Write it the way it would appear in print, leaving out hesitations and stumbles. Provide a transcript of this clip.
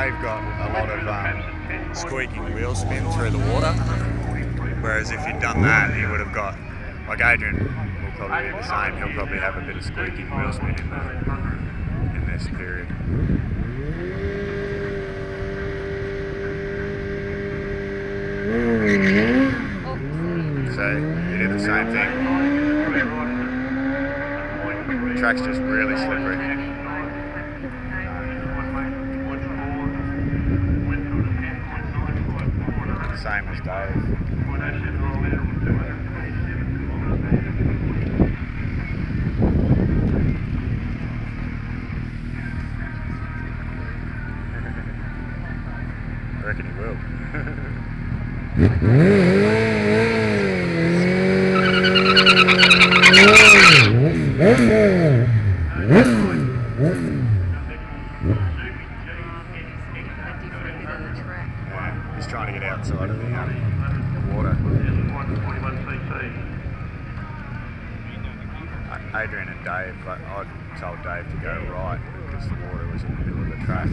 Dave got a lot of squeaking wheel spin through the water, whereas if he'd done that, he would have got, like Adrian will probably be the same, he'll probably have a bit of squeaking wheel spin in this period. So he did the same thing. The track's just really slippery. Same as Dave. I reckon he will. Yeah, he's trying to get outside of the water. Adrian and Dave, but I told Dave to go right because the water was in the middle of the track.